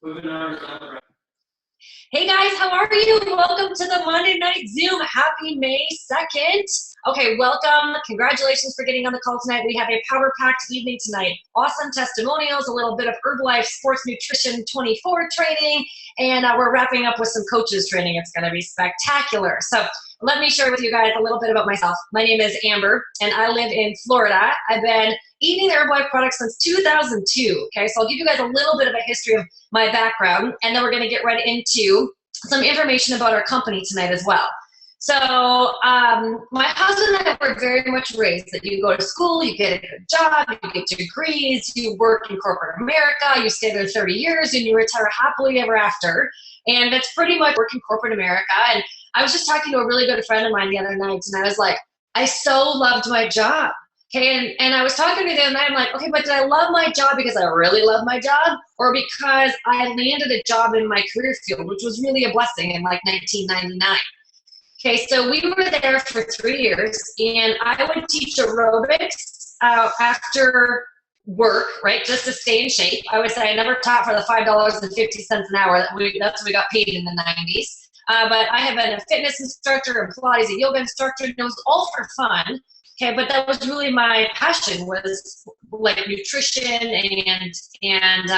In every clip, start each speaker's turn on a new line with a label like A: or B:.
A: Hey guys, how are you? Welcome to the Monday Night Zoom. Happy May 2nd. Okay, welcome. Congratulations for getting on the call tonight. We have a power-packed evening tonight. Awesome testimonials, a little bit of Herbalife Sports Nutrition 24 training, and we're wrapping up with some coaches training. It's going to be spectacular. So let me share with you guys a little bit about myself. My name is Amber, and I live in Florida. I've been eating the Herbalife products since 2002. Okay, so I'll give you guys a little bit of a history of my background, and then we're going to get right into some information about our company tonight as well. So my husband and I were very much raised that you go to school, you get a good job, you get degrees, you work in corporate America, you stay there 30 years, and you retire happily ever after. And that's pretty much working corporate America. And I was just talking to a really good friend of mine the other night, and I was like, I so loved my job. Okay, and I was talking to them, and I'm like, okay, but did I love my job because I really love my job, or because I landed a job in my career field, which was really a blessing in like 1999. Okay, so we were there for 3 years, and I would teach aerobics after work, right, just to stay in shape. I would say I never taught for the $5.50 an hour. That's what we got paid in the 90s. But I have been a fitness instructor, and Pilates, a yoga instructor, and it was all for fun. Okay, but that was really my passion, was like nutrition and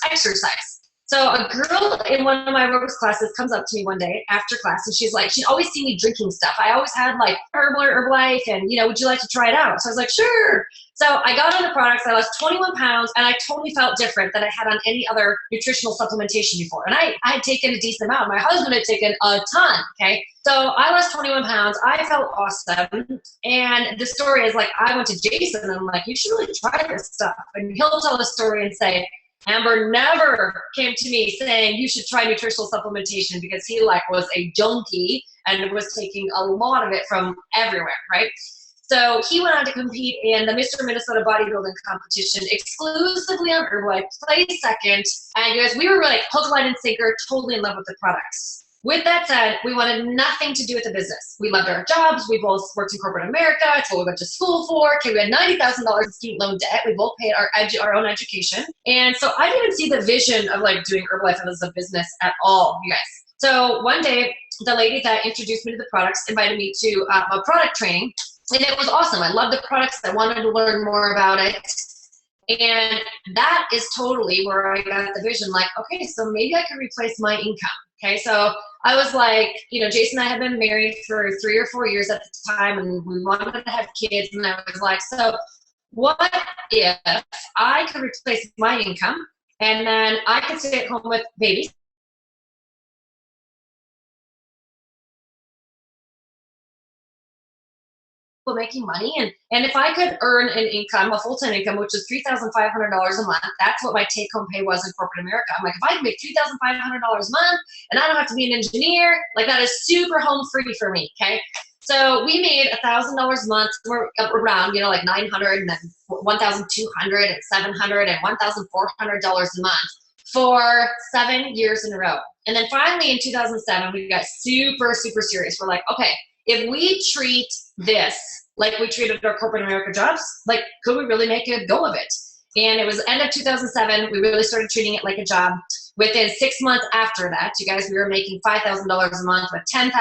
A: exercise. So a girl in one of my aerobics classes comes up to me one day after class, and she's like, she'd always see me drinking stuff. I always had like Herbalife, and would you like to try it out? So I was like, sure. So I got on the products, I lost 21 pounds, and I totally felt different than I had on any other nutritional supplementation before. And I had taken a decent amount. My husband had taken a ton, okay? So I lost 21 pounds. I felt awesome. And the story is like, I went to Jason, and I'm like, you should really try this stuff. And he'll tell the story and say, Amber never came to me saying you should try nutritional supplementation, because he was a junkie and was taking a lot of it from everywhere, right? So he went on to compete in the Mr. Minnesota bodybuilding competition exclusively on Herbalife, placed second, and you guys, we were like hook, line, and sinker, totally in love with the products. With that said, we wanted nothing to do with the business. We loved our jobs. We both worked in corporate America. It's what we went to school for. Okay, we had $90,000 in student loan debt. We both paid our own education. And so I didn't even see the vision of like doing Herbalife as a business at all, you guys. So one day, the lady that introduced me to the products invited me to a product training. And it was awesome. I loved the products. I wanted to learn more about it. And that is totally where I got the vision, like, okay, so maybe I could replace my income. Okay, so I was like, Jason and I had been married for 3 or 4 years at the time, and we wanted to have kids. And I was like, so what if I could replace my income, and then I could stay at home with babies, making money, and if I could earn an income, a full-time income, which is $3,500 a month, that's what my take-home pay was in corporate America. I'm like, if I can make $3,500 a month and I don't have to be an engineer, like that is super home free for me, okay? So we made $1,000 a month, somewhere around, like 900 and then 1,200 and 700 and $1,400 a month for 7 years in a row. And then finally in 2007, we got super, super serious. We're like, okay, if we treat this like we treated our corporate America jobs, like, could we really make a go of it? And it was end of 2007. We really started treating it like a job. Within 6 months after that, you guys, we were making $5,000 a month. With 10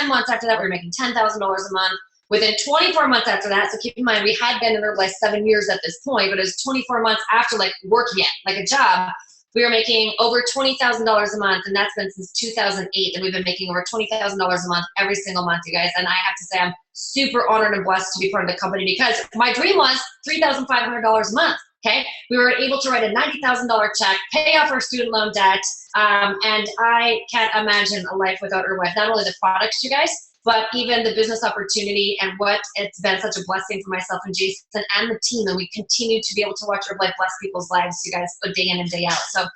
A: months after that, we were making $10,000 a month. Within 24 months after that, so keep in mind, we had been in Herbalife 7 years at this point, but it was 24 months after like working it, like a job, we were making over $20,000 a month, and that's been since 2008, and we've been making over $20,000 a month every single month, you guys. And I have to say, I'm super honored and blessed to be part of the company, because my dream was $3,500 a month, okay? We were able to write a $90,000 check, pay off our student loan debt, and I can't imagine a life without Herbalife. Not only the products, you guys, but even the business opportunity, and what it's been such a blessing for myself and Jason and the team. And we continue to be able to watch Herbalife bless people's lives, you guys, day in and day out. So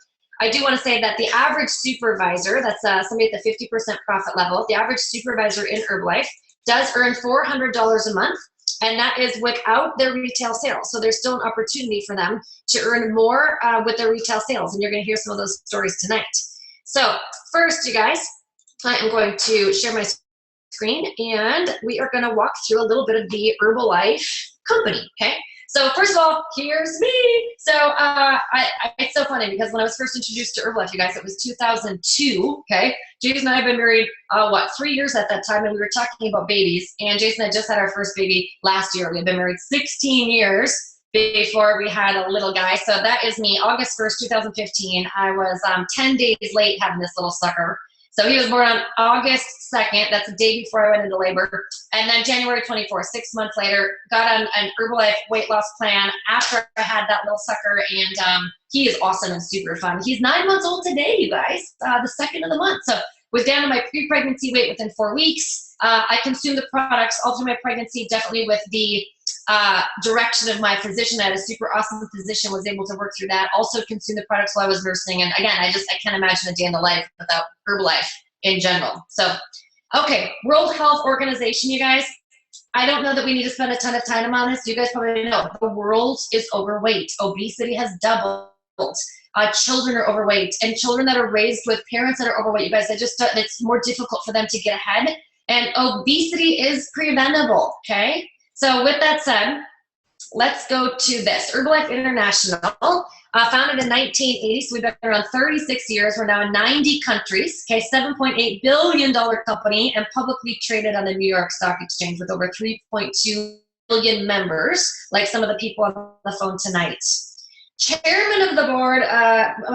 A: I do want to say that the average supervisor, that's somebody at the 50% profit level, the average supervisor in Herbalife does earn $400 a month, and that is without their retail sales. So there's still an opportunity for them to earn more with their retail sales, and you're going to hear some of those stories tonight. So first, you guys, I am going to share my screen, and we are going to walk through a little bit of the Herbalife company, okay? So first of all, here's me. So it's so funny because when I was first introduced to Herbalife, you guys, it was 2002, okay? Jason and I have been married, 3 years at that time, and we were talking about babies, and Jason had just had our first baby last year. We've been married 16 years before we had a little guy. So that is me, August 1st, 2015. I was 10 days late having this little sucker. So he was born on August 2nd. That's the day before I went into labor. And then January 24th, 6 months later, got on an Herbalife weight loss plan after I had that little sucker. And he is awesome and super fun. He's 9 months old today, you guys, the 2nd of the month. So was down to my pre-pregnancy weight within 4 weeks. I consumed the products all through my pregnancy, definitely with the direction of my physician. I had a super awesome physician, was able to work through that. Also consumed the products while I was nursing. And again, I can't imagine a day in the life without Herbalife in general. So, okay, World Health Organization, you guys. I don't know that we need to spend a ton of time on this. You guys probably know the world is overweight. Obesity has doubled. Children are overweight, and children that are raised with parents that are overweight, you guys, it's more difficult for them to get ahead. And obesity is preventable, okay? So with that said, let's go to this. Herbalife International, founded in 1980, so we've been around 36 years. We're now in 90 countries, okay, $7.8 billion company, and publicly traded on the New York Stock Exchange with over 3.2 million members, like some of the people on the phone tonight. Chairman of the board,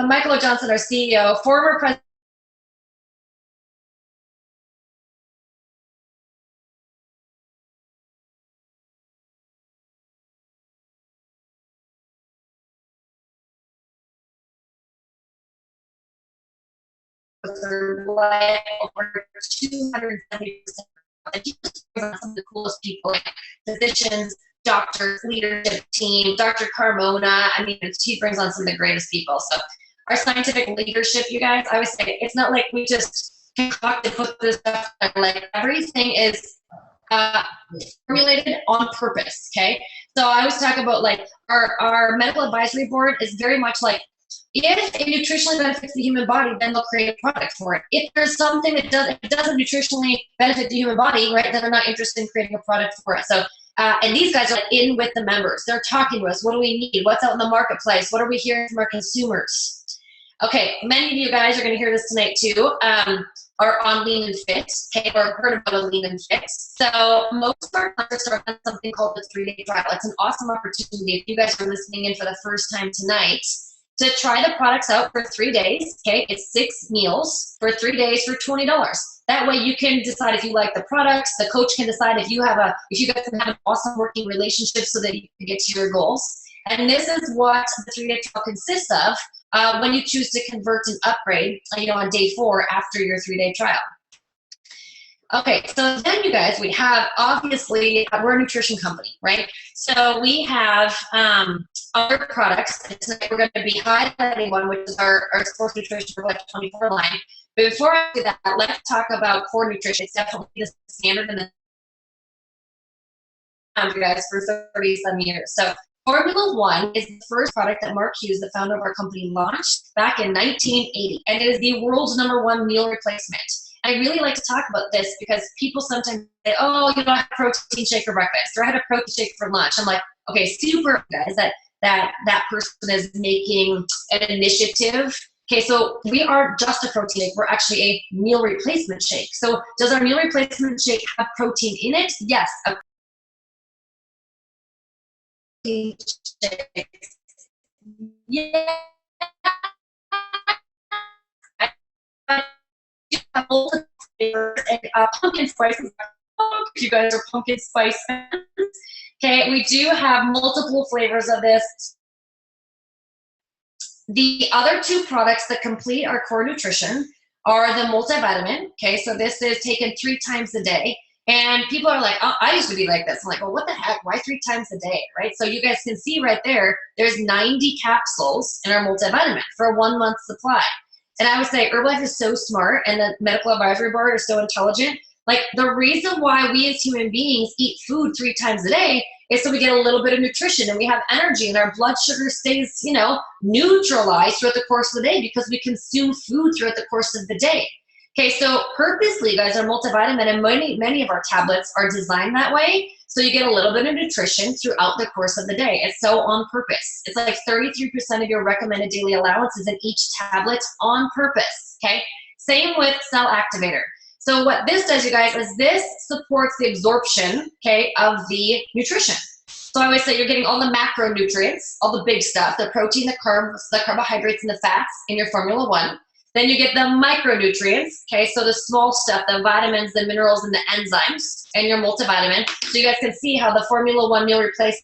A: Michael O. Johnson, our CEO, former president, over 270%. Some of the coolest people, like physicians, doctors, leadership team, Dr. Carmona. I mean, he brings on some of the greatest people. So our scientific leadership, you guys, I always say, it's not like we just concoct and put this stuff, like everything is formulated on purpose, okay? So I always talk about like our medical advisory board is very much like, if it nutritionally benefits the human body, then they'll create a product for it. If there's something that doesn't nutritionally benefit the human body, right, then they're not interested in creating a product for it. So, and these guys are in with the members. They're talking to us. What do we need? What's out in the marketplace? What are we hearing from our consumers? Okay, many of you guys are going to hear this tonight too, are on Lean and Fit, okay, or heard about a Lean and Fit. So most of our clients are on something called the 3-day trial. It's an awesome opportunity if you guys are listening in for the first time tonight to try the products out for 3 days, okay? It's 6 meals for 3 days for $20. That way you can decide if you like the products. The coach can decide if you guys can have an awesome working relationship so that you can get to your goals. And this is what the 3-day trial consists of when you choose to convert and upgrade, on day 4 after your 3-day trial. Okay, so then you guys, we have, obviously, we're a nutrition company, right? So we have other products. Tonight we're going to be highlighting one, which is our sports nutrition for Life 24 line. But before I do that, let's talk about core nutrition. It's definitely the standard in the you guys for 30-some years. So Formula One is the first product that Mark Hughes, the founder of our company, launched back in 1980, and it is the world's #1 meal replacement. I really like to talk about this because people sometimes say, oh, I had a protein shake for breakfast, or I had a protein shake for lunch. I'm like, okay, super, guys, that person is making an initiative. Okay, so we aren't just a protein shake, we're actually a meal replacement shake. So does our meal replacement shake have protein in it? Yes. A protein shake. Yeah. And pumpkin spices. You guys are pumpkin spice fans. Okay, we do have multiple flavors of this. The other 2 products that complete our core nutrition are the multivitamin. Okay, so this is taken 3 times a day. And people are like, oh, I used to be like this. I'm like, well, what the heck? Why 3 times a day, right? So you guys can see right there, there's 90 capsules in our multivitamin for a 1-month supply. And I would say Herbalife is so smart, and the medical advisory board is so intelligent. Like, the reason why we as human beings eat food 3 times a day is so we get a little bit of nutrition and we have energy and our blood sugar stays, neutralized throughout the course of the day because we consume food throughout the course of the day. Okay, so purposely, guys, our multivitamin and many of our tablets are designed that way So you get a little bit of nutrition throughout the course of the day. It's so on purpose. It's like 33% of your recommended daily allowance is in each tablet on purpose, okay? Same with Cell Activator. So what this does, you guys, is this supports the absorption, okay, of the nutrition. So I always say you're getting all the macronutrients, all the big stuff, the protein, the carbs, the carbohydrates, and the fats in your Formula One. Then you get the micronutrients, okay, so the small stuff, the vitamins, the minerals, and the enzymes, and your multivitamin. So you guys can see how the Formula One meal replacement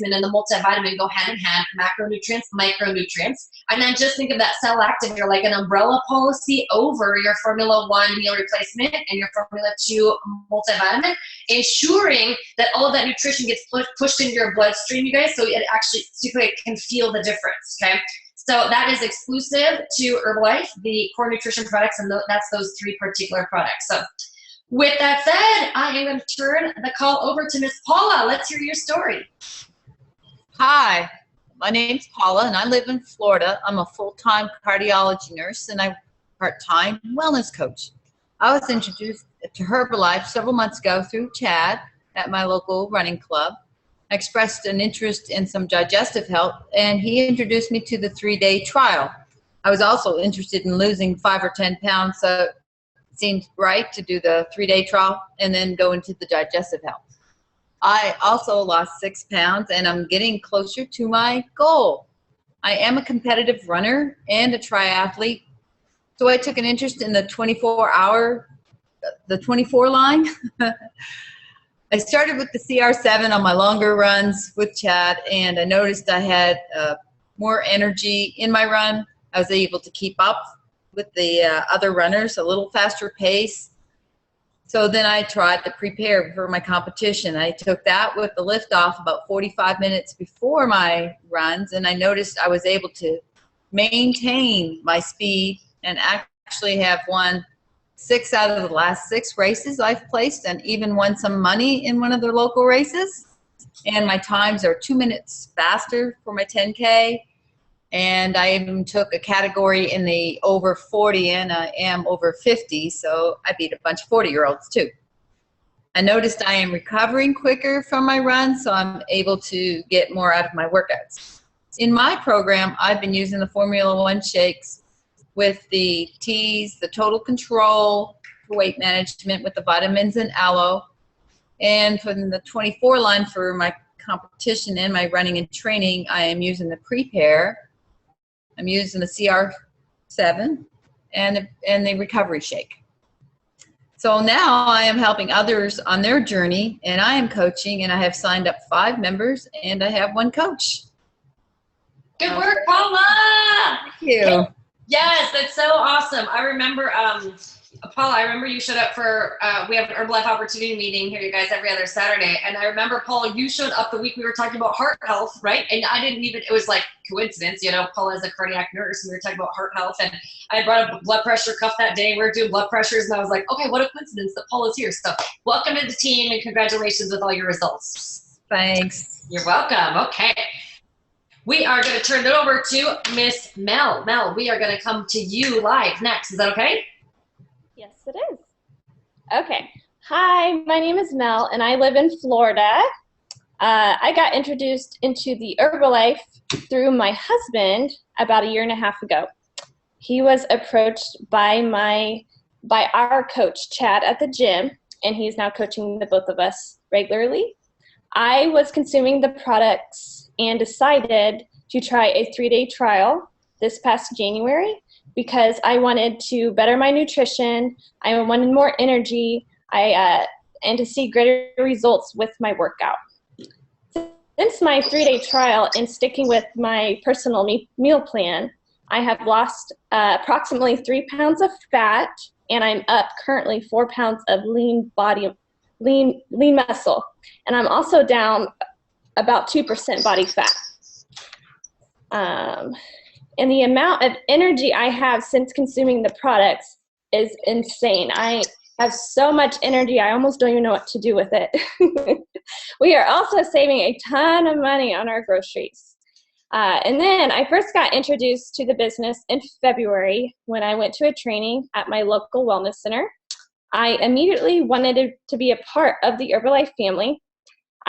A: and the multivitamin go hand in hand, macronutrients, micronutrients. And then just think of that Cell Activator like an umbrella policy over your Formula One meal replacement and your Formula 2 multivitamin, ensuring that all of that nutrition gets pushed into your bloodstream, you guys, so it actually can feel the difference, okay? So that is exclusive to Herbalife, the core nutrition products, and that's those 3 particular products. So with that said, I am going to turn the call over to Miss Paula. Let's hear your story.
B: Hi, my name's Paula, and I live in Florida. I'm a full-time cardiology nurse, and I'm part-time wellness coach. I was introduced to Herbalife several months ago through Chad at my local running club. I expressed an interest in some digestive health, and he introduced me to the 3-day trial. I was also interested in losing 5 or 10 pounds, so it seemed right to do the 3-day trial and then go into the digestive health. I also lost 6 pounds, and I'm getting closer to my goal. I am a competitive runner and a triathlete, so I took an interest in the 24 line. I started with the CR7 on my longer runs with Chad, and I noticed I had more energy in my run. I was able to keep up with the other runners, a little faster pace. So then I tried to prepare for my competition. I took that with the lift off about 45 minutes before my runs, and I noticed I was able to maintain my speed and actually have won 6 out of the last 6 races I've placed, and even won some money in one of the local races. And my times are 2 minutes faster for my 10K. And I even took a category in the over 40, and I am over 50, so I beat a bunch of 40-year-olds too. I noticed I am recovering quicker from my run, so I'm able to get more out of my workouts. In my program, I've been using the Formula One shakes with the teas, the total control for weight management with the vitamins and aloe, and from the 24 line for my competition and my running and training, I am using the Prepare. I'm using the CR7 and the recovery shake. So now I am helping others on their journey, and I am coaching, and I have signed up 5 members, and I have 1 coach.
A: Good work, Paula.
B: Thank you.
A: Yes, that's so awesome. I remember, Paula, I remember you showed up for, we have an Herbalife opportunity meeting here, you guys, every other Saturday. And I remember, Paula, you showed up the week we were talking about heart health, right? And I didn't even, it was like coincidence, you know, Paula is a cardiac nurse, and we were talking about heart health. And I brought up a blood pressure cuff that day. We were doing blood pressures, and I was like, okay, what a coincidence that Paula's here. So welcome to the team, and congratulations with all your results.
B: Thanks.
A: You're welcome. Okay. We are going to turn it over to Miss Mel. Mel, we are going to come to you live next. Is that okay?
C: Yes, it is. Okay. Hi, my name is Mel, and I live in Florida. I got introduced into the Herbalife through my husband about 1.5 years ago. He was approached by our coach, Chad, at the gym, and he's now coaching the both of us regularly. I was consuming the products and decided to try a 3-day trial this past January, because I wanted to better my nutrition, I wanted more energy, and to see greater results with my workout. Since my 3-day trial and sticking with my personal meal plan, I have lost approximately 3 pounds of fat, and I'm up currently 4 pounds of lean muscle. And I'm also down about 2% body fat. And the amount of energy I have since consuming the products is insane. I have so much energy, I almost don't even know what to do with it. We are also saving a ton of money on our groceries. And then I first got introduced to the business in February when I went to a training at my local wellness center. I immediately wanted to be a part of the Herbalife family.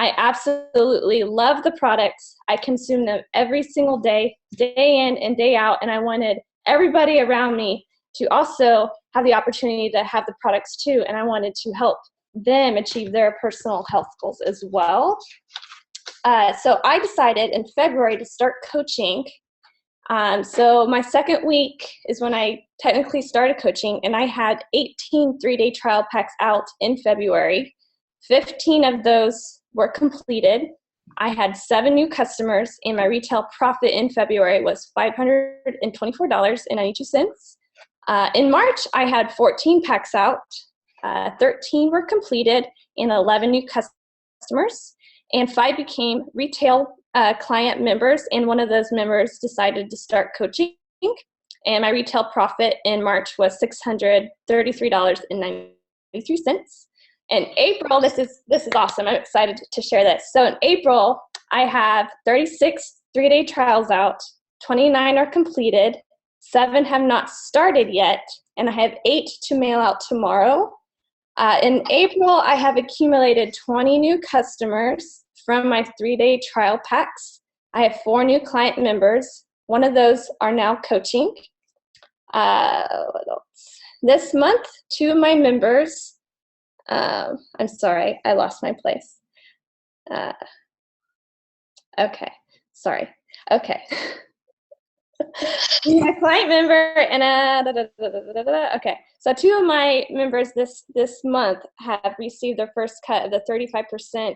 C: I absolutely love the products. I consume them every single day, day in and day out, and I wanted everybody around me to also have the opportunity to have the products too, and I wanted to help them achieve their personal health goals as well. So I decided in February to start coaching. So my second week is when I technically started coaching, and I had 18 3-day trial packs out in February. 15 of those were completed. I had 7 new customers, and my retail profit in February was $524.92. In March, I had 14 packs out. 13 were completed, and 11 new customers, and 5 became retail client members, and one of those members decided to start coaching, and my retail profit in March was $633.93. In April, this is awesome. I'm excited to share this. So in April, I have 36 3-day trials out, 29 are completed, 7 have not started yet, and I have 8 to mail out tomorrow. In April, I have accumulated 20 new customers from my 3-day trial packs. I have 4 new client members. One of those are now coaching. What else? This month, 2 of my members, I'm sorry, I lost my place. Okay, sorry. Okay. My client member and okay. So 2 of my members this month have received their first cut of the 35%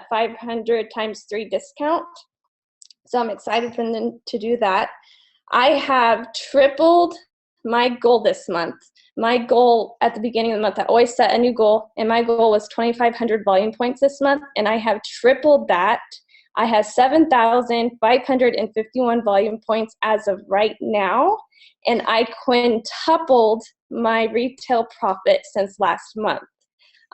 C: 500 times 3 discount. So I'm excited for them to do that. I have tripled my goal this month. My goal at the beginning of the month, I always set a new goal, and my goal was 2,500 volume points this month, and I have tripled that. I have 7,551 volume points as of right now, and I quintupled my retail profit since last month.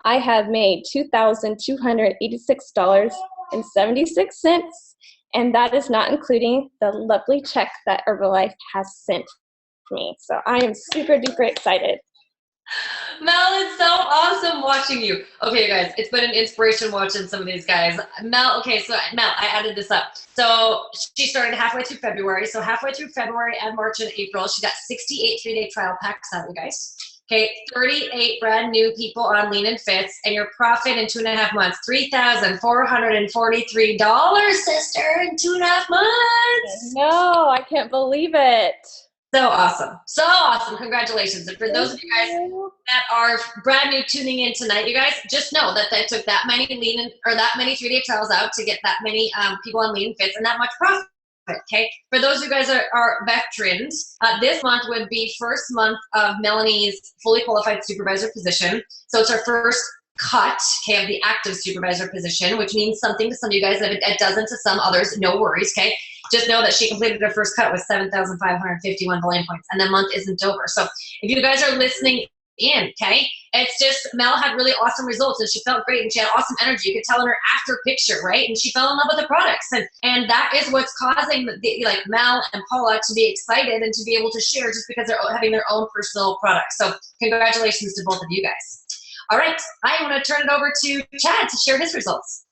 C: I have made $2,286.76, and that is not including the lovely check that Herbalife has sent me. So I am super duper excited.
A: Mel, it's so awesome watching you. Okay, you guys, it's been an inspiration watching some of these guys. Mel, okay, so Mel, I added this up. So she started halfway through February. So halfway through February and March and April, she got 68 3-day trial packs out, you guys. Okay, 38 brand new people on Lean and Fits, and your profit in 2.5 months, $3,443, sister, in 2.5 months.
C: No, I can't believe it.
A: So awesome. So awesome. Congratulations. And for those of you guys that are brand new tuning in tonight, you guys just know that they took that many that many 3-day trials out to get that many people on Lean Fits and that much profit. Okay. For those of you guys that are veterans, this month would be first month of Melanie's fully qualified supervisor position. So it's our first cut, okay, of the active supervisor position, which means something to some of you guys, it doesn't to some others. No worries, okay? Just know that she completed her first cut with 7,551 volume points, and the month isn't over. So if you guys are listening in, okay, it's just Mel had really awesome results, and she felt great, and she had awesome energy. You could tell in her after picture, right? And she fell in love with the products, and that is what's causing like Mel and Paula to be excited and to be able to share, just because they're having their own personal products. So congratulations to both of you guys. All right, I want to turn it over to Chad to share his results.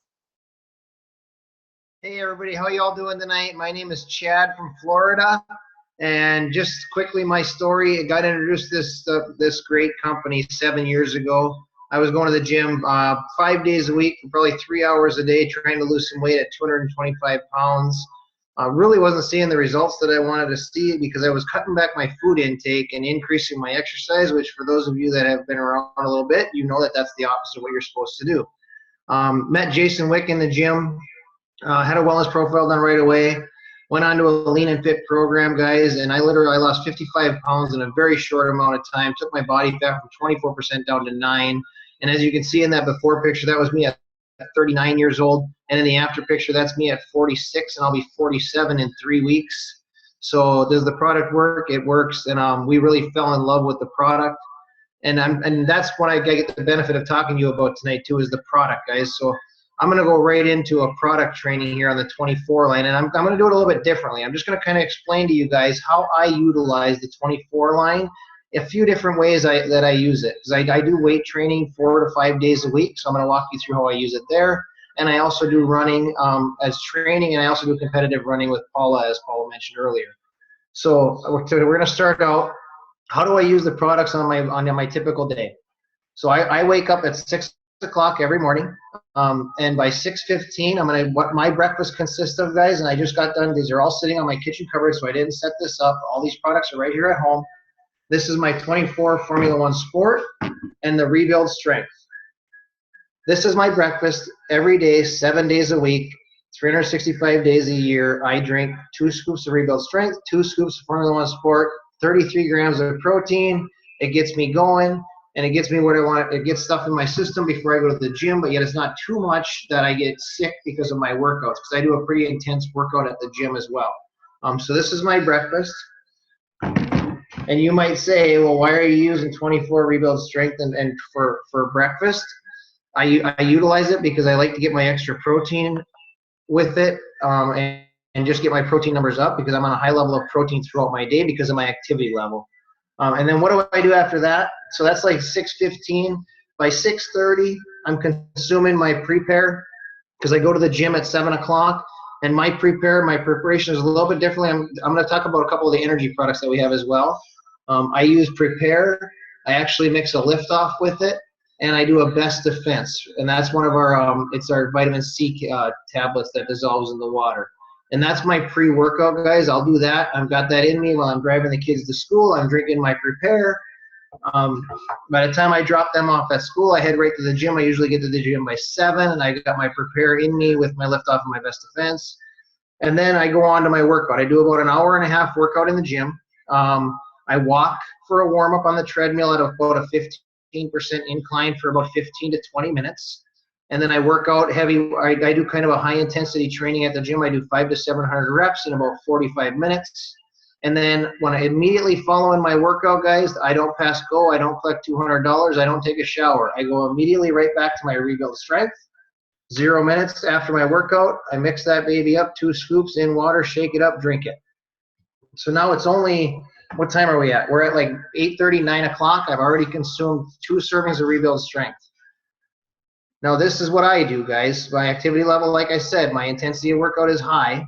D: Hey everybody, how y'all doing tonight? My name is Chad from Florida, and just quickly my story. I got introduced to this great company 7 years ago. I was going to the gym 5 days a week, for probably 3 hours a day, trying to lose some weight at 225 pounds. Really wasn't seeing the results that I wanted to see because I was cutting back my food intake and increasing my exercise, which for those of you that have been around a little bit, you know that that's the opposite of what you're supposed to do. Met Jason Wick in the gym, had a wellness profile done right away, went on to a Lean and Fit program, guys, and I lost 55 pounds in a very short amount of time, took my body fat from 24% down to 9%, and as you can see in that before picture, that was me at 39 years old, and in the after picture, that's me at 46, and I'll be 47 in 3 weeks. So does the product work? It works, and we really fell in love with the product, and that's what I get the benefit of talking to you about tonight too, is the product, guys. So I'm going to go right into a product training here on the 24 line, and I'm going to do it a little bit differently. I'm just going to kind of explain to you guys how I utilize the 24 line, a few different ways that I use it, because I do weight training 4 to 5 days a week, so I'm going to walk you through how I use it there. and I also do running as training, and I also do competitive running with Paula, as Paula mentioned earlier. So we're going to start out. How do I use the products on my typical day? So I wake up at 6 o'clock every morning, and by 6:15, what my breakfast consists of, guys, and I just got done. These are all sitting on my kitchen cupboard, so I didn't set this up. All these products are right here at home. This is my 24 Formula One Sport and the Rebuild Strength. This is my breakfast every day, 7 days a week, 365 days a year. I drink 2 scoops of Rebuild Strength, 2 scoops of Formula One Sport, 33 grams of protein. It gets me going, and it gets me what I want. It gets stuff in my system before I go to the gym, but yet it's not too much that I get sick because of my workouts, because I do a pretty intense workout at the gym as well. So this is my breakfast. And you might say, well, why are you using 24 Rebuild Strength and for breakfast? I utilize it because I like to get my extra protein with it, and just get my protein numbers up, because I'm on a high level of protein throughout my day because of my activity level. And then what do I do after that? So that's like 6:15. By 6:30, I'm consuming my prepare, because I go to the gym at 7 o'clock. And my preparation is a little bit differently. I'm going to talk about a couple of the energy products that we have as well. I use prepare. I actually mix a lift off with it, and I do a best defense. And that's one of our, it's our vitamin C tablets that dissolves in the water. And that's my pre-workout, guys. I'll do that. I've got that in me while I'm driving the kids to school. I'm drinking my prepare. By the time I drop them off at school, I head right to the gym. I usually get to the gym by 7, and I got my prepare in me with my lift off and my best defense. And then I go on to my workout. I do about an hour and a half workout in the gym. I walk for a warm-up on the treadmill at about a 15% incline for about 15 to 20 minutes. And then I work out heavy. I do kind of a high-intensity training at the gym. I do 500 to 700 reps in about 45 minutes. And then when I immediately following my workout, guys, I don't pass go. I don't collect $200. I don't take a shower. I go immediately right back to my Rebuild Strength. 0 minutes after my workout, I mix that baby up, 2 scoops in water, shake it up, drink it. So now it's only, what time are we at? We're at like 8:30, 9 o'clock. I've already consumed 2 servings of Rebuild Strength. Now this is what I do, guys. My activity level, like I said, my intensity of workout is high,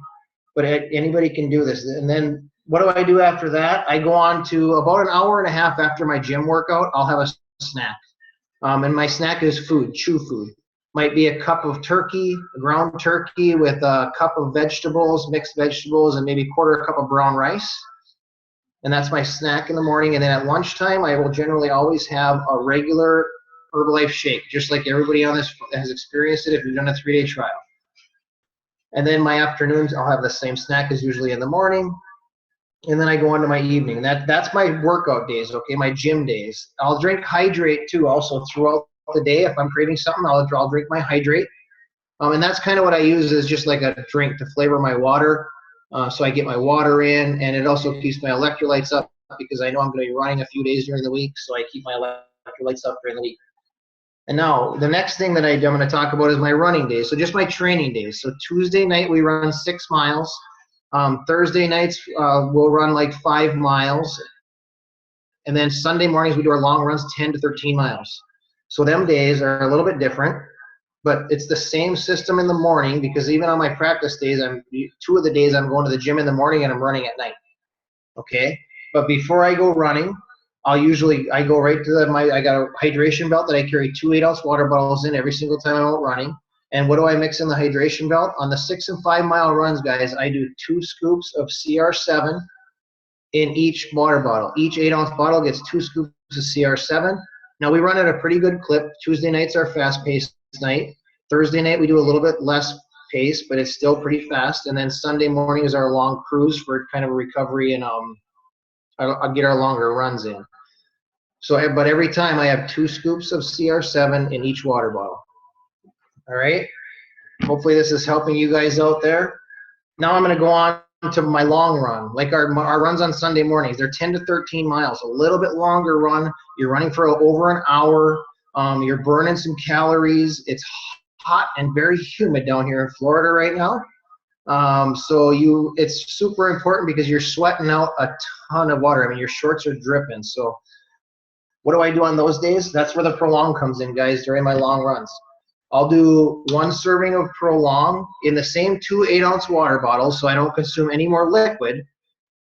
D: but anybody can do this. And then what do I do after that? I go on to about an hour and a half after my gym workout. I'll have a snack. And my snack is food, chew food. Might be a cup of turkey, ground turkey with a cup of vegetables, mixed vegetables, and maybe quarter cup of brown rice. And that's my snack in the morning. And then at lunchtime, I will generally always have a regular Herbalife shake, just like everybody on this has experienced it if you've done a 3-day trial. And then my afternoons, I'll have the same snack as usually in the morning. And then I go on to my evening. That's my workout days, okay, my gym days. I'll drink hydrate too also throughout the day. If I'm craving something, I'll drink my hydrate. And that's kind of what I use, is just like a drink to flavor my water. So I get my water in, and it also keeps my electrolytes up, because I know I'm going to be running a few days during the week, so I keep my electrolytes up during the week. And now the next thing that I'm going to talk about is my running days. So just my training days. So Tuesday night we run 6 miles. Thursday nights we'll run like 5 miles. And then Sunday mornings we do our long runs, 10 to 13 miles. So them days are a little bit different, but it's the same system in the morning, because even on my practice days, 2 of the days I'm going to the gym in the morning and I'm running at night. Okay? But before I go running, I go right to I got a hydration belt that I carry 2 8-ounce water bottles in every single time I'm out running. And what do I mix in the hydration belt? On the 6 and 5 mile runs, guys, I do 2 scoops of CR7 in each water bottle. Each 8-ounce bottle gets 2 scoops of CR7. Now we run at a pretty good clip. Tuesday nights are fast-paced night. Thursday night we do a little bit less pace, but it's still pretty fast. And then Sunday morning is our long cruise for kind of a recovery, and I'll get our longer runs in. So, but every time I have 2 scoops of CR7 in each water bottle. All right. Hopefully this is helping you guys out there. Now I'm going to go on to my long run. Like our runs on Sunday mornings, they're 10 to 13 miles, a little bit longer run. You're running for over an hour. You're burning some calories. It's hot and very humid down here in Florida right now. It's super important because you're sweating out a ton of water. I mean, your shorts are dripping. So what do I do on those days? That's where the prolong comes in, guys, during my long runs. I'll do 1 serving of Prolong in the same 2 8-ounce water bottles, so I don't consume any more liquid.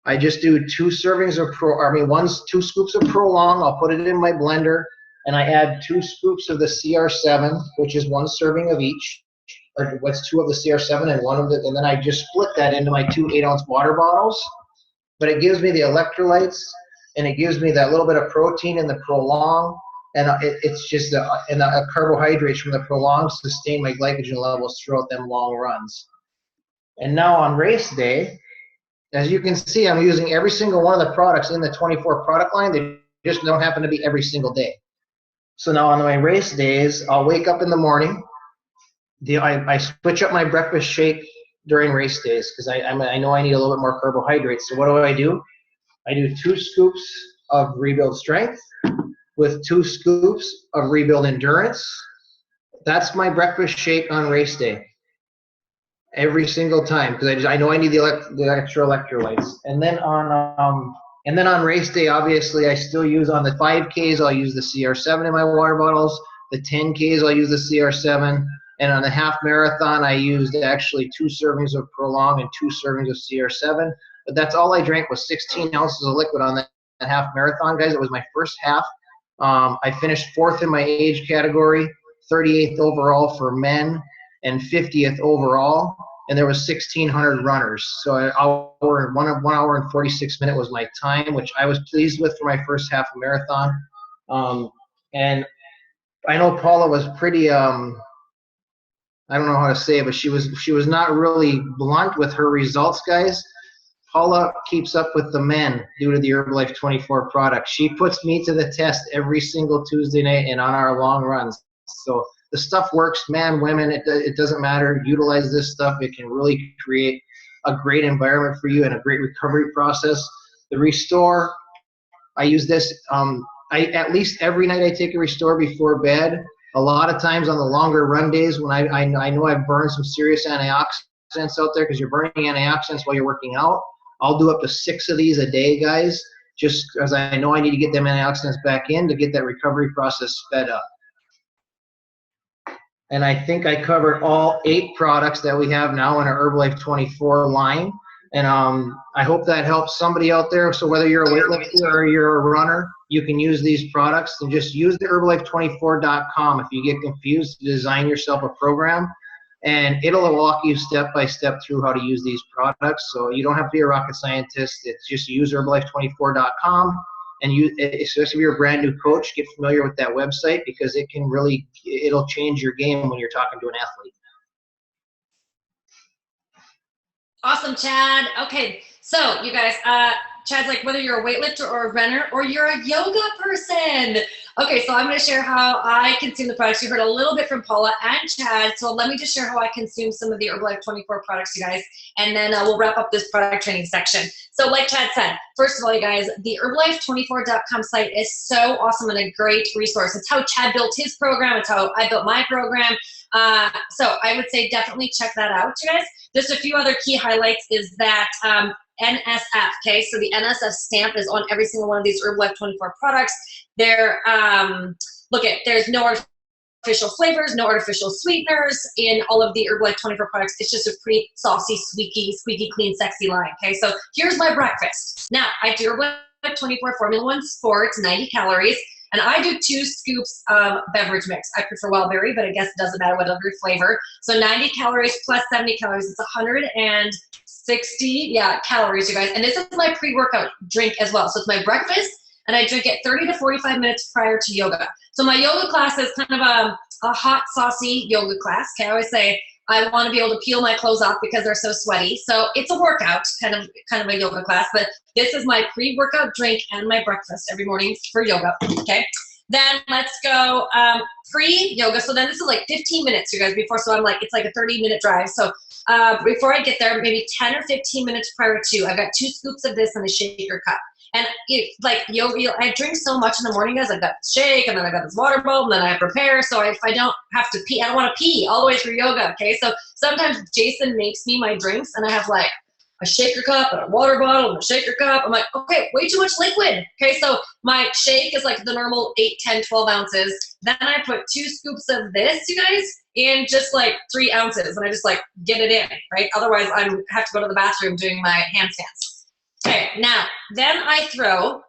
D: I just do 2 servings of 2 scoops of Prolong. I'll put it in my blender, and I add 2 scoops of the CR7, which is 1 serving of each, or what's 2 of the CR7 and 1 of the, and then I just split that into my 2 8-ounce water bottles. But it gives me the electrolytes, and it gives me that little bit of protein in the Prolong, and it's just the carbohydrates from the Prolong sustain my glycogen levels throughout them long runs. And now on race day, as you can see, I'm using every single one of the products in the 24 product line. They just don't happen to be every single day. So now on my race days, I'll wake up in the morning. I switch up my breakfast shake during race days because I know I need a little bit more carbohydrates. So what do? I do 2 scoops of Rebuild Strength with 2 scoops of Rebuild Endurance. That's my breakfast shake on race day. Every single time, because I know I need the extra electrolytes. And then on race day, obviously, I still use on the 5Ks. I'll use the CR7 in my water bottles. The 10Ks, I'll use the CR7. And on the half marathon, I used actually 2 servings of Prolong and 2 servings of CR7. But that's all I drank was 16 ounces of liquid on that half marathon, guys. It was my first half. I finished 4th in my age category, 38th overall for men, and 50th overall. And there was 1,600 runners. So 1 hour and 46 minutes was my time, which I was pleased with for my first half marathon. And I know Paula was pretty, I don't know how to say it, but she was not really blunt with her results, guys. Paula keeps up with the men due to the Herbalife 24 product. She puts me to the test every single Tuesday night and on our long runs. So the stuff works, man, women, it doesn't matter. Utilize this stuff. It can really create a great environment for you and a great recovery process. The Restore, I use this, at least every night I take a Restore before bed. A lot of times on the longer run days when I know I've burned some serious antioxidants out there, because you're burning antioxidants while you're working out. I'll do up to 6 of these a day, guys, just because I know I need to get them antioxidants back in to get that recovery process sped up. And I think I covered all 8 products that we have now in our Herbalife 24 line. And I hope that helps somebody out there. So whether you're a weightlifter or you're a runner, you can use these products, and just use the Herbalife24.com if you get confused to design yourself a program. And it'll walk you step by step through how to use these products. So you don't have to be a rocket scientist. It's just use Herbalife24.com. And especially if you're a brand new coach, get familiar with that website, because it'll change your game when you're talking to an athlete.
A: Awesome, Chad. Okay, so you guys, Chad's like, whether you're a weightlifter or a runner or you're a yoga person. Okay, so I'm going to share how I consume the products. You heard a little bit from Paula and Chad, so let me just share how I consume some of the Herbalife 24 products, you guys, and then we'll wrap up this product training section. So like Chad said, first of all, you guys, the Herbalife24.com site is so awesome and a great resource. It's how Chad built his program. It's how I built my program. So I would say definitely check that out, you guys. Just a few other key highlights is that NSF, okay? So the NSF stamp is on every single one of these Herbalife 24 products. There's no artificial flavors, no artificial sweeteners in all of the Herbalife 24 products. It's just a pretty saucy, squeaky clean, sexy line, okay? So here's my breakfast. Now, I do Herbalife 24 Formula 1 Sport, 90 calories, and I do 2 scoops of beverage mix. I prefer wild berry, but I guess it doesn't matter whatever flavor. So 90 calories plus 70 calories, it's 160 calories, you guys. And this is my pre-workout drink as well. So it's my breakfast, and I drink it 30 to 45 minutes prior to yoga. So my yoga class is kind of a hot, saucy yoga class. Okay, I always say I want to be able to peel my clothes off because they're so sweaty. So it's a workout, kind of a yoga class. But this is my pre-workout drink and my breakfast every morning for yoga. Okay. Then let's go pre-yoga. So then this is like 15 minutes, you guys, before. So I'm like, it's like a 30-minute drive. So before I get there, maybe 10 or 15 minutes prior to, I've got 2 scoops of this in a shaker cup. And like yoga, I drink so much in the morning, guys. I've got shake, and then I've got this water bowl, and then I prepare. So if I don't have to pee, I don't want to pee all the way through yoga. Okay. So sometimes Jason makes me my drinks, and I have like a shaker cup and a water bottle and a shaker cup. I'm like, okay, way too much liquid. Okay, so my shake is like the normal 8, 10, 12 ounces. Then I put 2 scoops of this, you guys, in just like 3 ounces. And I just like get it in, right? Otherwise I have to go to the bathroom doing my handstands. Okay, now, then I throw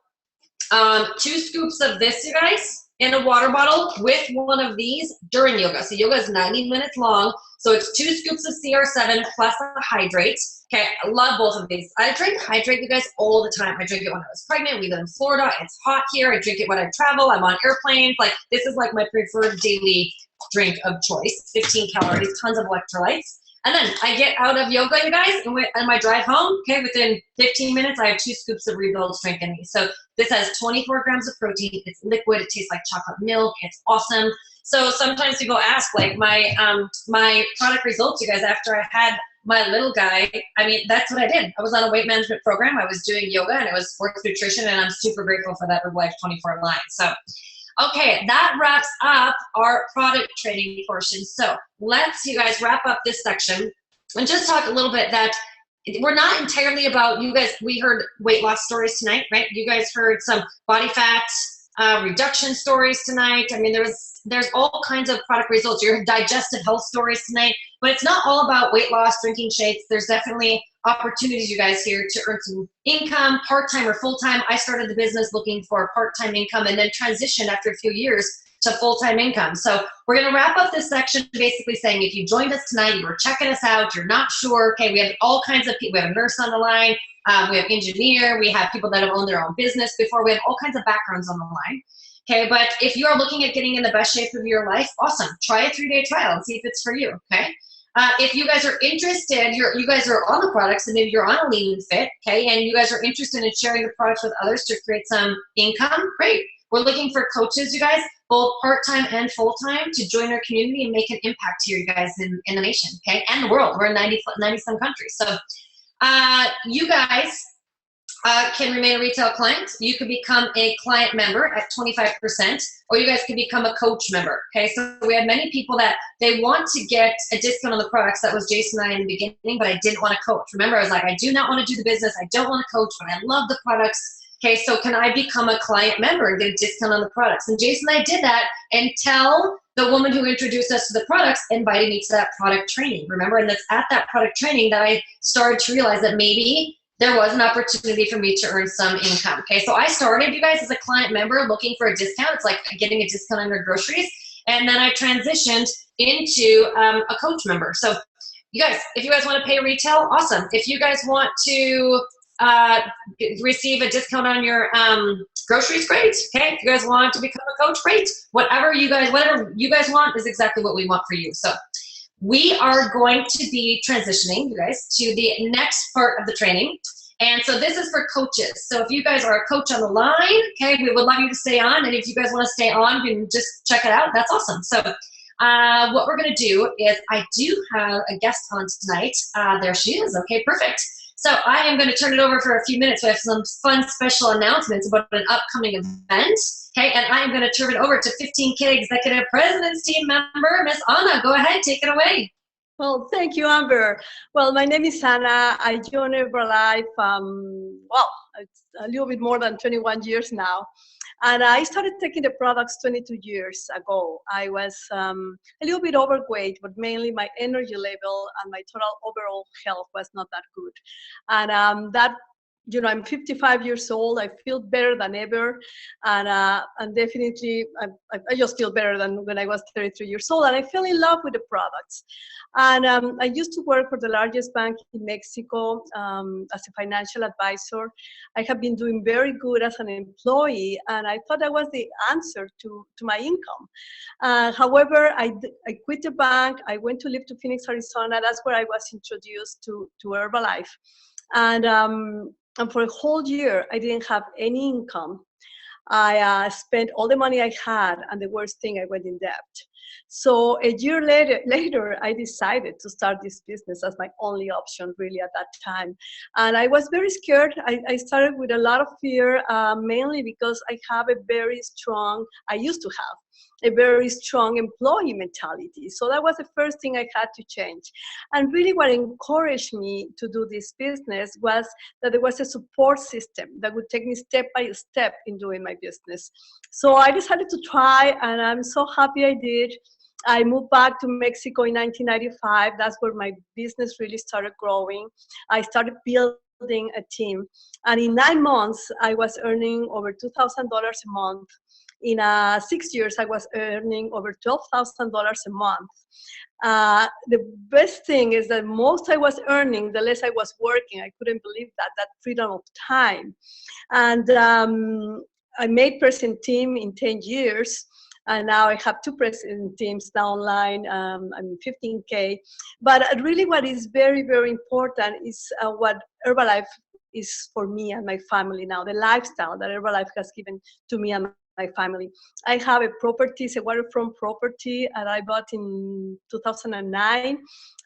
A: 2 scoops of this, you guys, in a water bottle with one of these during yoga. So yoga is 90 minutes long. So it's 2 scoops of CR7 plus a hydrate. Okay, I love both of these. I drink hydrate, you guys, all the time. I drink it when I was pregnant. We live in Florida. It's hot here. I drink it when I travel. I'm on airplanes. Like, this is like my preferred daily drink of choice. 15 calories, tons of electrolytes. And then I get out of yoga, you guys, and on my drive home, okay, within 15 minutes, I have 2 scoops of Rebuild Strength in me. So this has 24 grams of protein. It's liquid. It tastes like chocolate milk. It's awesome. So sometimes people ask, like, my product results, you guys, after I had my little guy, I mean, that's what I did. I was on a weight management program. I was doing yoga, and it was sports nutrition, and I'm super grateful for that Herbalife 24 line. So, okay, that wraps up our product training portion. So let's, you guys, wrap up this section and just talk a little bit that we're not entirely about, you guys, we heard weight loss stories tonight, right? You guys heard some body fat reduction stories tonight. I mean, there's all kinds of product results. You heard digestive health stories tonight, but it's not all about weight loss, drinking shakes. There's definitely opportunities, you guys, here to earn some income, part-time or full-time. I started the business looking for part-time income and then transitioned after a few years to full-time income. So we're going to wrap up this section basically saying, if you joined us tonight, you were checking us out, you're not sure, okay, we have all kinds of people. We have a nurse on the line, we have engineer, we have people that have owned their own business before, we have all kinds of backgrounds on the line. Okay, but if you are looking at getting in the best shape of your life, awesome. Try a 3-day trial and see if it's for you, okay? If you guys are interested, you guys are on the products and maybe you're on a lean and fit, okay, and you guys are interested in sharing the products with others to create some income, great. We're looking for coaches, you guys, both part-time and full-time, to join our community and make an impact here, you guys, in the nation, okay, and the world. We're in 90-some countries. So you guys can remain a retail client. You could become a client member at 25%, or you guys can become a coach member, okay? So we had many people that they want to get a discount on the products. That was Jason and I in the beginning, but I didn't want to coach. Remember, I was like, I do not want to do the business. I don't want to coach, but I love the products. Okay, so can I become a client member and get a discount on the products? And Jason and I did that until the woman who introduced us to the products invited me to that product training, remember? And that's at that product training that I started to realize that maybe there was an opportunity for me to earn some income. Okay, so I started, you guys, as a client member looking for a discount. It's like getting a discount on your groceries. And then I transitioned into a coach member. So you guys, if you guys want to pay retail, awesome. If you guys want to receive a discount on your groceries, great. Okay, if you guys want to become a coach, great. Whatever you guys want is exactly what we want for you. So we are going to be transitioning, you guys, to the next part of the training. And so this is for coaches. So if you guys are a coach on the line, okay, we would love you to stay on. And if you guys want to stay on, you can just check it out. That's awesome. So what we're going to do is I do have a guest on tonight. There she is. Okay, perfect. So I am going to turn it over for a few minutes. We have some fun special announcements about an upcoming event. Okay, and I am going to turn it over to 15K Executive President's Team member, Miss Anna. Go ahead, take it away.
E: Well, thank you, Amber. Well, my name is Anna. I joined Herbalife, it's a little bit more than 21 years now. And I started taking the products 22 years ago. I was a little bit overweight, but mainly my energy level and my total overall health was not that good. And I'm 55 years old. I feel better than ever. And definitely, I just feel better than when I was 33 years old. And I fell in love with the products. And I used to work for the largest bank in Mexico as a financial advisor. I have been doing very good as an employee, and I thought that was the answer to my income. However, I quit the bank. I went to live to Phoenix, Arizona. That's where I was introduced to Herbalife. And for a whole year, I didn't have any income. I spent all the money I had, and the worst thing, I went in debt. So a year later, I decided to start this business as my only option really at that time. And I was very scared. I started with a lot of fear, mainly because I used to have a very strong employee mentality. So that was the first thing I had to change. And really what encouraged me to do this business was that there was a support system that would take me step by step in doing my business. So I decided to try, and I'm so happy I did. I moved back to Mexico in 1995. That's where my business really started growing. I started building a team. And in 9 months, I was earning over $2,000 a month. In 6 years, I was earning over $12,000 a month. The best thing is that most I was earning, the less I was working. I couldn't believe that freedom of time. And I made president team in 10 years. And now I have 2 president teams now online. I'm 15K. But really what is very, very important is what Herbalife is for me and my family now, the lifestyle that Herbalife has given to me and my family. I have a property, it's a waterfront property that I bought in 2009.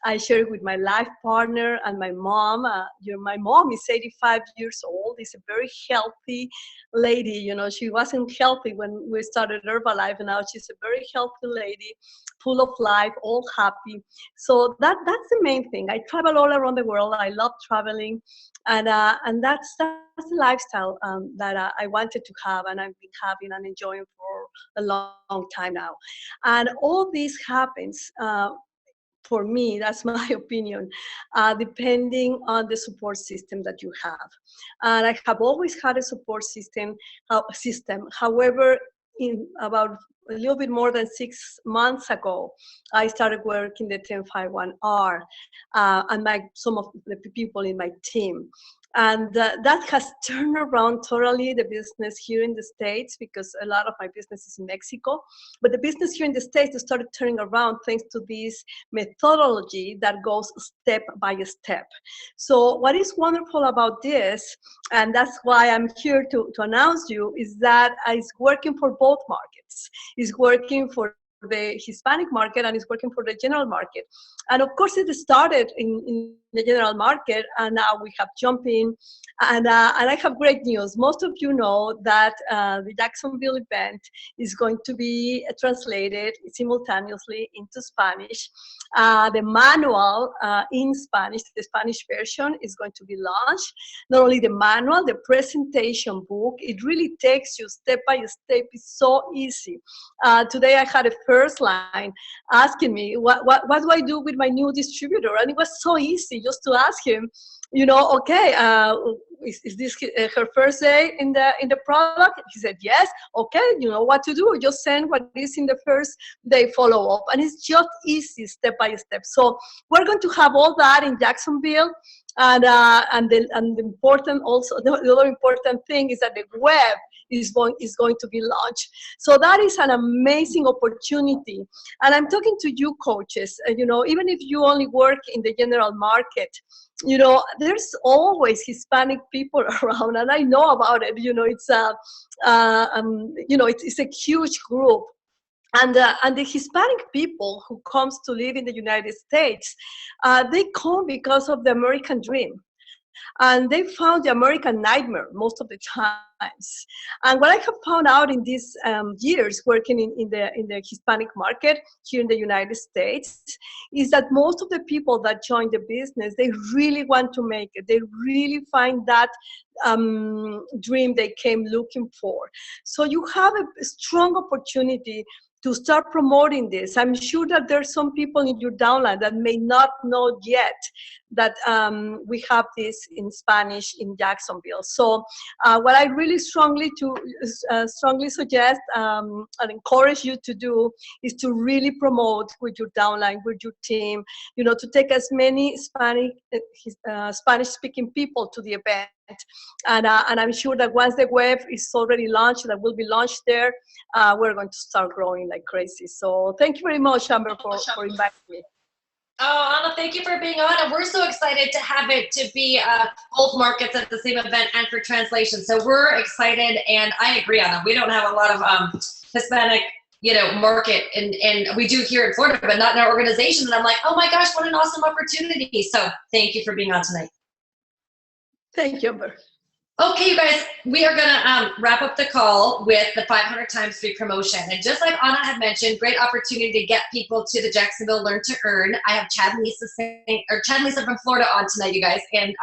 E: I share it with my life partner and my mom. My mom is 85 years old. She's a very healthy lady. She wasn't healthy when we started Herbalife, and now she's a very healthy lady, full of life, all happy. So that's the main thing. I travel all around the world. I love traveling, and that's the lifestyle that I wanted to have, and I've been having and enjoying for a long time now. And all this happens for me, that's my opinion, depending on the support system that you have. And I have always had a support system. However, in about a little bit more than 6 months ago, I started working the 1051R and some of the people in my team. And that has turned around totally the business here in the States, because a lot of my business is in Mexico. But the business here in the States started turning around thanks to this methodology that goes step by step. So what is wonderful about this, and that's why I'm here to announce you, is that it's working for both markets. It's working for the Hispanic market and it's working for the general market. And of course it started in the general market, and now we have jumped in, and I have great news. Most of you know that the Jacksonville event is going to be translated simultaneously into Spanish. The manual in Spanish, the Spanish version, is going to be launched. Not only the manual, the presentation book, it really takes you step by step. It's so easy. Today I had a first line asking me, what do I do with my new distributor? And it was so easy just to ask him, okay, is this her first day in the product? He said, yes. Okay, you know what to do. Just send what is in the first day follow up. And it's just easy, step by step. So we're going to have all that in Jacksonville. And the important also, the other important thing is that the web is going to be launched. So that is an amazing opportunity. And I'm talking to you coaches, even if you only work in the general market, there's always Hispanic people around, and I know about it. It's a huge group. And the Hispanic people who comes to live in the United States, they come because of the American dream. And they found the American nightmare most of the times. And what I have found out in these years working in the Hispanic market here in the United States is that most of the people that join the business, they really want to make it. They really find that dream they came looking for. So you have a strong opportunity to start promoting this. I'm sure that there's some people in your downline that may not know yet that we have this in Spanish in Jacksonville. So what I really strongly suggest and encourage you to do is to really promote with your downline, with your team, to take as many Spanish-speaking people to the event. And I'm sure that once the web is already launched, that will be launched there, we're going to start growing like crazy. So thank you very much, Amber, for inviting me.
A: Oh, Anna, thank you for being on. And we're so excited to have it to be both markets at the same event and for translation. So we're excited, and I agree, Anna. We don't have a lot of Hispanic market and we do here in Florida, but not in our organization. And I'm like, oh my gosh, what an awesome opportunity. So thank you for being on tonight.
E: Thank you, Amber.
A: Okay, you guys, we are gonna wrap up the call with the 500 times free promotion. And just like Anna had mentioned, great opportunity to get people to the Jacksonville Learn to Earn. I have Chad and Lisa from Florida on tonight, you guys, and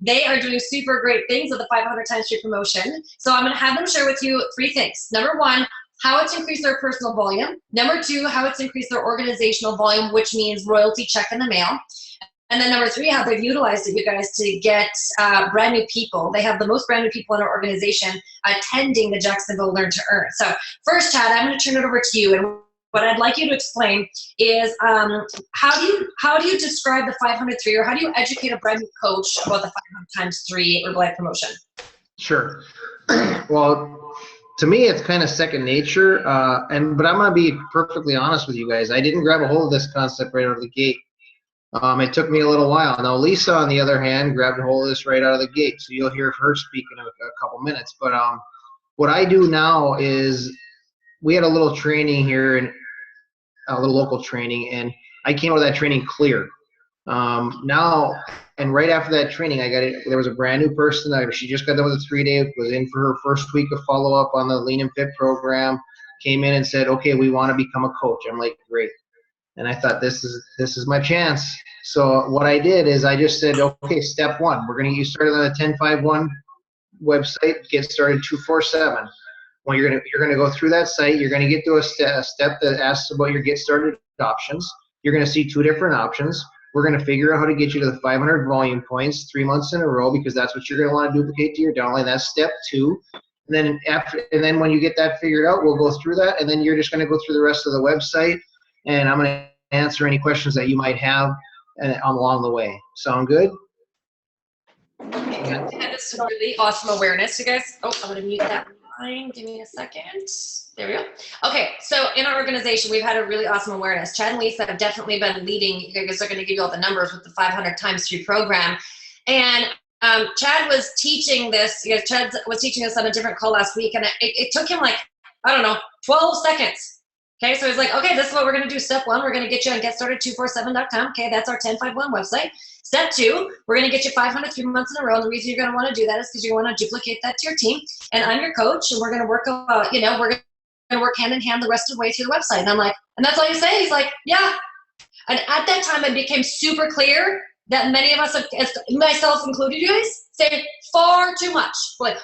A: they are doing super great things with the 500 times free promotion. So I'm gonna have them share with you 3 things. Number 1, how it's increased their personal volume. Number 2, how it's increased their organizational volume, which means royalty check in the mail. And then number 3, how they've utilized it, you guys, to get brand new people. They have the most brand new people in our organization attending the Jacksonville Learn to Earn. So first, Chad, I'm going to turn it over to you. And what I'd like you to explain is how do you describe the 503, or how do you educate a brand new coach about the 500 times 3 Herbalife promotion?
D: Sure. Well, to me, it's kind of second nature. But I'm going to be perfectly honest with you guys. I didn't grab a hold of this concept right out of the gate. It took me a little while. Now, Lisa, on the other hand, grabbed a hold of this right out of the gate, so you'll hear her speak in a couple minutes. But what I do now is, we had a little training here, and a little local training, and I came out of that training clear. Now, and right after that training, there was a brand new person. She just got done with a 3-day, was in for her first week of follow-up on the Lean and Fit program, came in and said, okay, we want to become a coach. I'm like, great. And I thought, this is my chance. So what I did is I just said, okay, step 1, we're going to get you started on the 1051 website, get started 247. Well, you're going to go through that site. You're going to get to a step that asks about your get started options. You're going to see 2 different options. We're going to figure out how to get you to the 500 volume points 3 months in a row, because that's what you're going to want to duplicate to your downline. That's step 2. And then when you get that figured out, we'll go through that, and then you're just going to go through the rest of the website, and I'm going to answer any questions that you might have along the way. Sound good?
A: That is some really awesome awareness, you guys. Oh, I'm going to mute that line. Give me a second. There we go. Okay, so in our organization, we've had a really awesome awareness. Chad and Lisa have definitely been leading. You guys are going to give you all the numbers with the 500 times 3 program. And Chad was teaching this. Chad was teaching us on a different call last week, and it took him 12 seconds. Okay, so he's like, okay, this is what we're going to do. Step 1, we're going to get you on getstarted247.com. Okay, that's our 1051 website. Step 2, we're going to get you 500 3 months in a row. And the reason you're going to want to do that is because you want to duplicate that to your team. And I'm your coach, and we're going to work, we're going to work hand in hand the rest of the way through the website. And I'm like, and that's all you say? He's like, yeah. And at that time, it became super clear that many of us, myself included, you guys, say far too much. They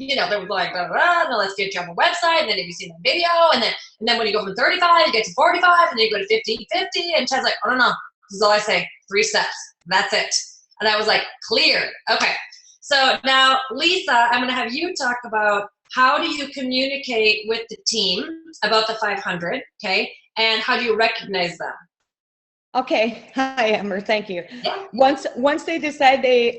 A: were like, blah, blah, blah, no, let's get you on the website, and then if you see the video, and then when you go from 35, you get to 45, and then you go to 50, and Chad's like, oh, no, this is all I say, 3 steps, that's it. And I was like, clear, okay. So now, Lisa, I'm gonna have you talk about how do you communicate with the team about the 500, okay, and how do you recognize them?
F: Okay. Hi, Amber. Thank you.
A: Yeah.
F: Once they decide they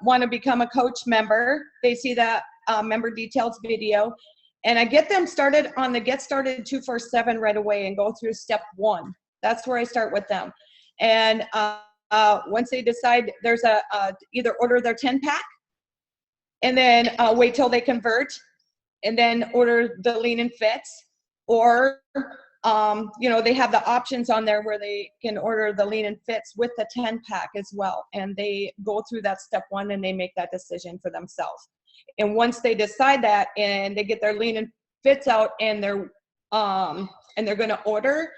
F: want to become a coach member, they see that member details video, and I get them started on the Get Started 247 right away and go through step 1. That's where I start with them. And once they decide, there's either order their 10-pack and then wait till they convert, and then order the Lean and Fits, or they have the options on there where they can order the Lean and Fits with the 10-pack as well. And they go through that step 1 and they make that decision for themselves. And once they decide that and they get their Lean and Fits out and they're going to order,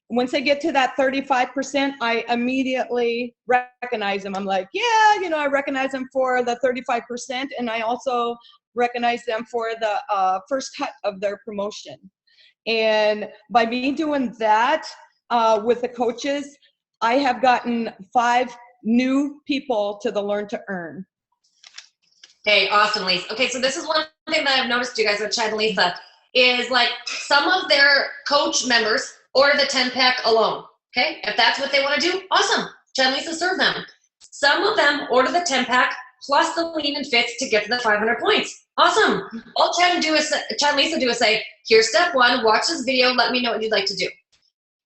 F: once they get to that 35%, I immediately recognize them. I'm like, yeah, I recognize them for the 35%, and I also recognize them for the first cut of their promotion. And by me doing that with the coaches, I have gotten 5 new people to the Learn to Earn.
A: Hey, awesome, Lisa. Okay, so this is one thing that I've noticed, you guys, with Chad and Lisa, is like some of their coach members order the 10-pack alone, okay? If that's what they want to do, awesome. Chad and Lisa serve them. Some of them order the 10-pack plus the Lean and Fits to get to the 500 points. Awesome. All Chad and Lisa do is say, here's step 1, watch this video, let me know what you'd like to do.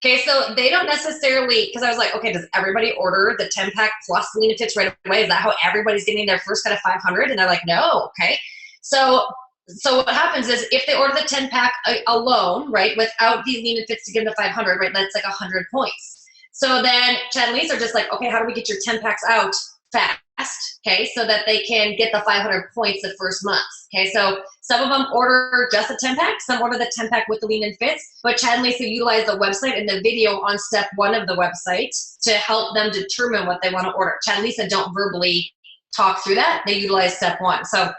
A: Okay, so they don't necessarily, because I was like, okay, does everybody order the 10-pack plus Lean and Fits right away? Is that how everybody's getting their first cut of 500? And they're like, no, okay. So So what happens is if they order the 10 pack alone, right, without the lean and fits to give them the 500, right, that's like 100 points. So then Chad and Lisa are just like, okay, how do we get your 10 packs out fast, okay, so that they can get the 500 points the first month, okay? So some of them order just a 10 pack, some order the 10 pack with the lean and fits, but Chad and Lisa utilize the website and the video on step 1 of the website to help them determine what they want to order. Chad and Lisa don't verbally talk through that, they utilize step 1. So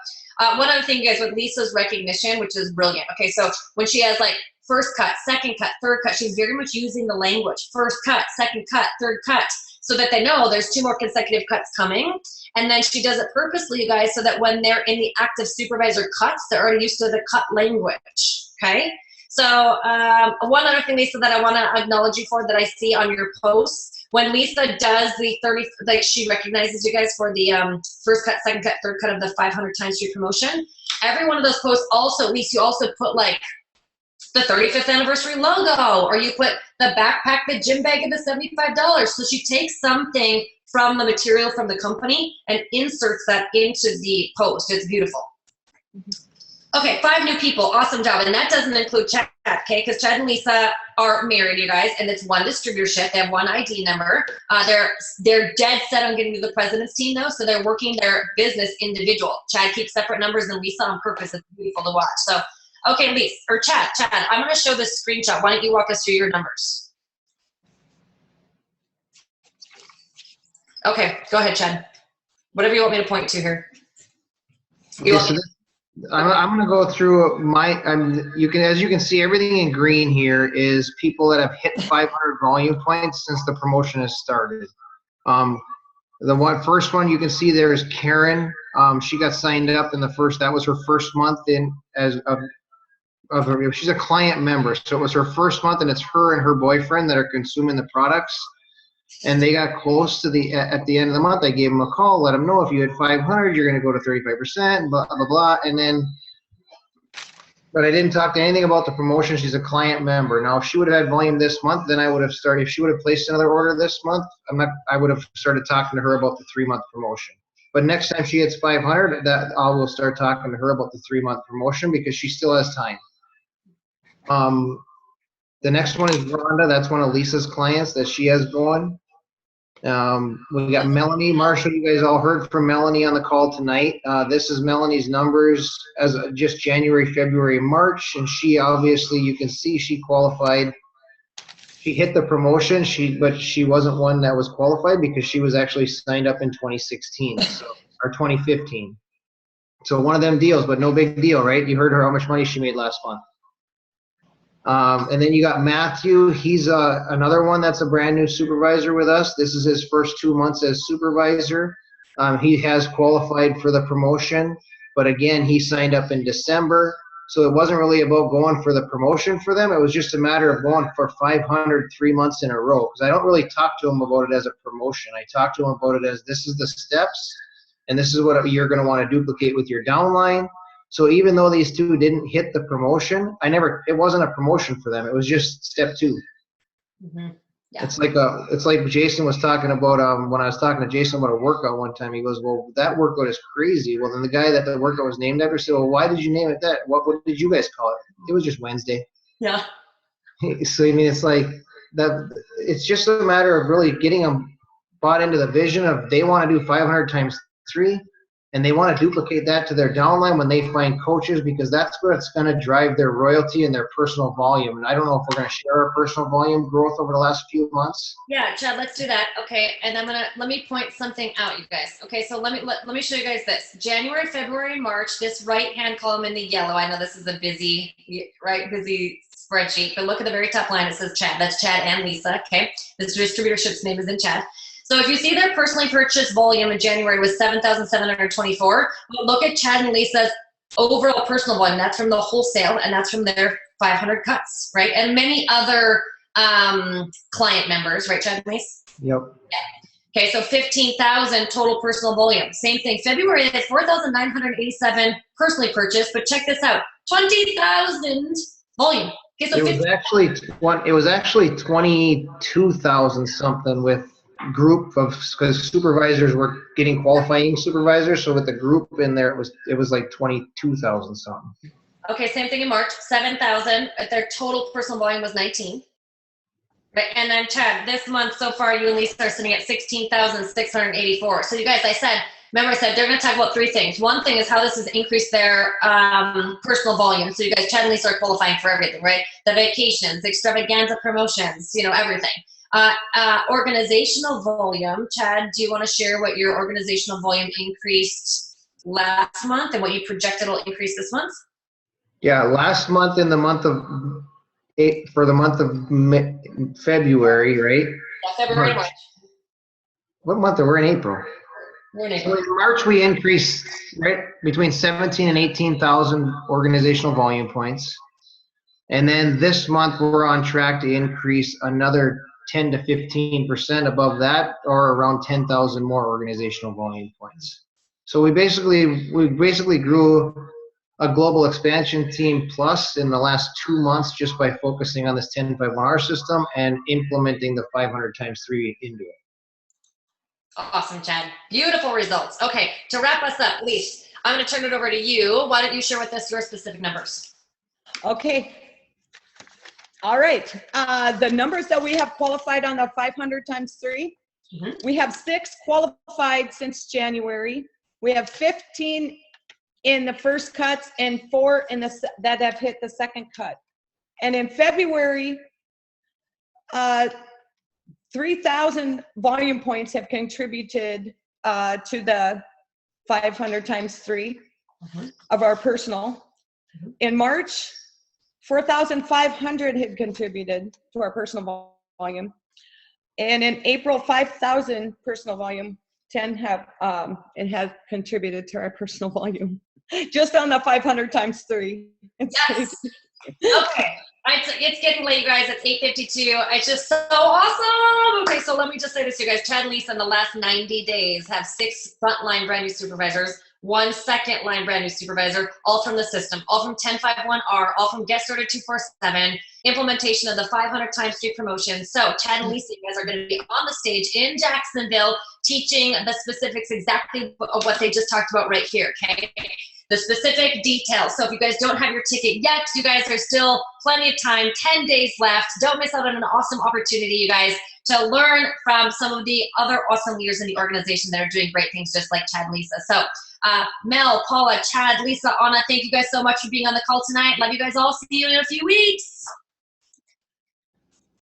A: one other thing, guys, with Lisa's recognition, which is brilliant, okay, so when she has like first cut, second cut, third cut, she's very much using the language, first cut, second cut, third cut, so that they know there's 2 more consecutive cuts coming. And then she does it purposely, you guys, so that when they're in the active supervisor cuts, they're already used to the cut language, okay? So one other thing, Lisa, that I want to acknowledge you for that I see on your posts, when Lisa does the 30, like she recognizes you guys for the first cut, second cut, third cut of the 500 times free promotion, every one of those posts also, Lisa, you also put like the 35th anniversary logo, or you put the backpack, the gym bag, and the $75. So she takes something from the material from the company and inserts that into the post. It's beautiful. Okay, 5 new people, awesome job. And that doesn't include Chad, okay? Because Chad and Lisa are married, you guys, and it's one distributorship. They have one ID number. They're dead set on getting to the president's team, though, so they're working their business individual. Chad keeps separate numbers than Lisa on purpose. It's beautiful to watch. So, okay, Lisa, or Chad, I'm going to show this screenshot. Why don't you walk us through your numbers? Okay, go ahead, Chad. Whatever you want me to point to here.
D: I'm going to go through my. As you can see, everything in green here is people that have hit 500 volume points since the promotion has started. The first one you can see there is Karen. She got signed up in the first. That was her first month in she's a client member, so it was her first month, and it's her and her boyfriend that are consuming the products. And they got close to at the end of the month. I gave them a call, let them know if you had 500, you're going to go to 35%, blah, blah, blah. And then, but I didn't talk to anything about the promotion. She's a client member. Now, if she would have had volume this month, then I would have started. If she would have placed another order this month, I would have started talking to her about the 3-month promotion. But next time she hits 500, I will start talking to her about the 3-month promotion because she still has time. The next one is Rhonda. That's one of Lisa's clients that she has going. We got Melanie. Marshall, you guys all heard from Melanie on the call tonight. This is Melanie's numbers as of just January, February, March. And she obviously, you can see she qualified. She hit the promotion, but she wasn't one that was qualified because she was actually signed up in 2016 or 2015. So one of them deals, but no big deal, right? You heard her how much money she made last month. And then you got Matthew. He's another one that's a brand new supervisor with us. This is his first 2 months as supervisor. He has qualified for the promotion, but again, he signed up in December. So it wasn't really about going for the promotion for them. It was just a matter of going for 500 3 months in a row. Because I don't really talk to him about it as a promotion. I talk to him about it as this is the steps, and this is what you're going to want to duplicate with your downline. So even though these 2 didn't hit the promotion, it wasn't a promotion for them. It was just step 2.
A: Mm-hmm. Yeah.
D: It's like Jason was talking about when I was talking to Jason about a workout one time. He goes, "Well, that workout is crazy." Well, then the guy that the workout was named after said, "Well, why did you name it that? What did you guys call it?" It was just Wednesday.
A: Yeah.
D: So I mean, it's like that. It's just a matter of really getting them bought into the vision of they want to do 500 times 3. And they want to duplicate that to their downline when they find coaches because that's what's going to drive their royalty and their personal volume. And I don't know if we're going to share our personal volume growth over the last few months.
A: Yeah, Chad, let's do that. Okay, and let me point something out, you guys. Okay, so let me show you guys this. January, February, March, this right-hand column in the yellow. I know this is a busy spreadsheet, but look at the very top line. It says Chad. That's Chad and Lisa, okay? This distributorship's name is in Chad. So if you see their personally purchased volume in January was 7,724, but look at Chad and Lisa's overall personal volume. That's from the wholesale, and that's from their 500 cuts, right? And many other client members, right, Chad and Lisa?
D: Yep.
A: Yeah. Okay, so 15,000 total personal volume. Same thing. February, they had 4,987 personally purchased, but check this out, 20,000 volume. Okay, so
D: it was actually 22,000 something with group of, because supervisors were getting qualifying supervisors, so with the group in there, it was like 22,000 something.
A: Okay, same thing in March, 7,000. Their total personal volume was 19. Right, and then Chad, this month so far, you and Lisa are sitting at 16,684. So you guys, remember I said they're going to talk about three things. One thing is how this has increased their personal volume. So you guys, Chad and Lisa are qualifying for everything, right? The vacations, extravaganza promotions, everything. Organizational volume. Chad, do you want to share what your organizational volume increased last month and what you projected will increase this month?
D: Yeah, last month in the month of for the month of February, right?
A: Yeah, February, March.
D: What month are we in? April.
A: We're in April.
D: So in March we increased right between 17 and 18,000 organizational volume points, and then this month we're on track to increase another 10 to 15% above that, or around 10,000 more organizational volume points. So we basically grew a global expansion team plus in the last 2 months just by focusing on this 10-5-1R system and implementing the 500 times 3 into it.
A: Awesome, Chad. Beautiful results. Okay, to wrap us up, Lise, I'm going to turn it over to you. Why don't you share with us your specific numbers?
F: Okay. All right. The numbers that we have qualified on the 500 times 3, we have 6 qualified since January. We have 15 in the first cuts and 4 in that have hit the second cut. And in February, 3,000 volume points have contributed to the 500 times 3 of our personal. In March, 4,500 had contributed to our personal volume. And in April, 5,000 personal volume, 10 have it has contributed to our personal volume. Just on the 500 times 3.
A: Yes. Okay. It's getting late, you guys. It's 8:52. It's just so awesome. Okay, so let me just say this to you guys. Chad and Lisa in the last 90 days have 6 frontline brand new supervisors, 1 second line brand new supervisor, all from the system, all from 10-5-1R, all from Get Started 247, implementation of the 500 times 3 promotion. So Chad and Lisa, you guys are going to be on the stage in Jacksonville teaching the specifics exactly of what they just talked about right here, okay? The specific details. So if you guys don't have your ticket yet, you guys are still plenty of time, 10 days left. Don't miss out on an awesome opportunity, you guys, to learn from some of the other awesome leaders in the organization that are doing great things just like Chad and Lisa. So Mel, Paula, Chad, Lisa, Anna, thank you guys so much for being on the call tonight. Love you guys all. See you in a few weeks.